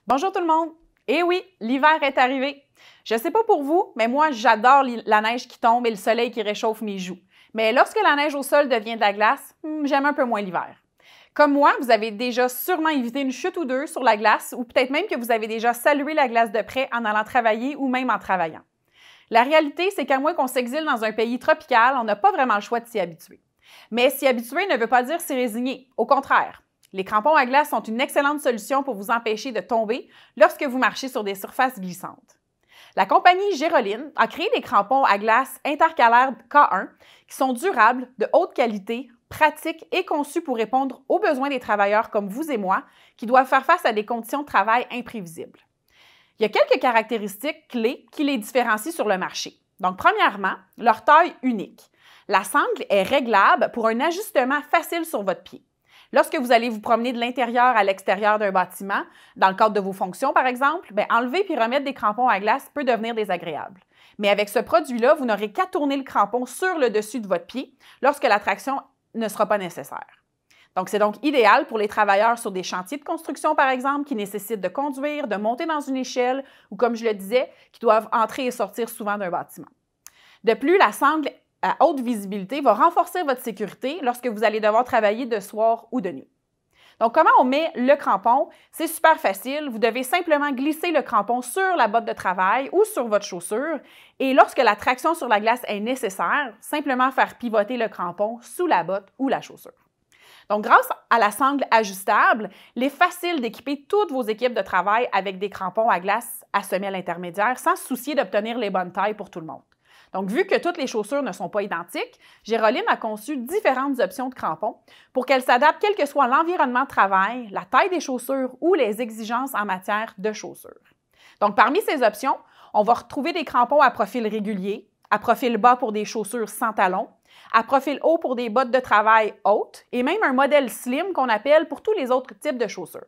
Bonjour tout le monde! Eh oui, l'hiver est arrivé. Je ne sais pas pour vous, mais moi, j'adore la neige qui tombe et le soleil qui réchauffe mes joues. Mais lorsque la neige au sol devient de la glace, j'aime un peu moins l'hiver. Comme moi, vous avez déjà sûrement évité une chute ou deux sur la glace, ou peut-être même que vous avez déjà salué la glace de près en allant travailler ou même en travaillant. La réalité, c'est qu'à moins qu'on s'exile dans un pays tropical, on n'a pas vraiment le choix de s'y habituer. Mais s'y habituer ne veut pas dire s'y résigner. Au contraire. Les crampons à glace sont une excellente solution pour vous empêcher de tomber lorsque vous marchez sur des surfaces glissantes. La compagnie Géroline a créé des crampons à glace intercalaires K1 qui sont durables, de haute qualité, pratiques et conçus pour répondre aux besoins des travailleurs comme vous et moi qui doivent faire face à des conditions de travail imprévisibles. Il y a quelques caractéristiques clés qui les différencient sur le marché. Donc, premièrement, leur taille unique. La sangle est réglable pour un ajustement facile sur votre pied. Lorsque vous allez vous promener de l'intérieur à l'extérieur d'un bâtiment, dans le cadre de vos fonctions par exemple, enlever puis remettre des crampons à glace peut devenir désagréable. Mais avec ce produit-là, vous n'aurez qu'à tourner le crampon sur le dessus de votre pied lorsque la traction ne sera pas nécessaire. Donc, c'est donc idéal pour les travailleurs sur des chantiers de construction, par exemple, qui nécessitent de conduire, de monter dans une échelle ou, comme je le disais, qui doivent entrer et sortir souvent d'un bâtiment. De plus, la sangle à haute visibilité va renforcer votre sécurité lorsque vous allez devoir travailler de soir ou de nuit. Donc, comment on met le crampon? C'est super facile. Vous devez simplement glisser le crampon sur la botte de travail ou sur votre chaussure et lorsque la traction sur la glace est nécessaire, simplement faire pivoter le crampon sous la botte ou la chaussure. Donc, grâce à la sangle ajustable, il est facile d'équiper toutes vos équipes de travail avec des crampons à glace à semelle intermédiaire sans se soucier d'obtenir les bonnes tailles pour tout le monde. Donc, vu que toutes les chaussures ne sont pas identiques, Géroline a conçu différentes options de crampons pour qu'elles s'adaptent quel que soit l'environnement de travail, la taille des chaussures ou les exigences en matière de chaussures. Donc, parmi ces options, on va retrouver des crampons à profil régulier, à profil bas pour des chaussures sans talons, à profil haut pour des bottes de travail hautes et même un modèle slim qu'on appelle pour tous les autres types de chaussures.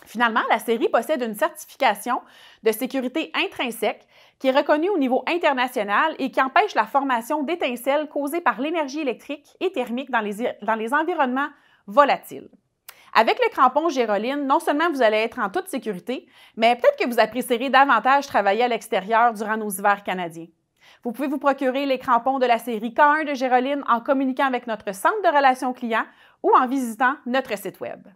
Finalement, la série possède une certification de sécurité intrinsèque qui est reconnue au niveau international et qui empêche la formation d'étincelles causées par l'énergie électrique et thermique dans les environnements volatiles. Avec le crampon Géroline, non seulement vous allez être en toute sécurité, mais peut-être que vous apprécierez davantage travailler à l'extérieur durant nos hivers canadiens. Vous pouvez vous procurer les crampons de la série K1 de Géroline en communiquant avec notre centre de relations clients ou en visitant notre site Web.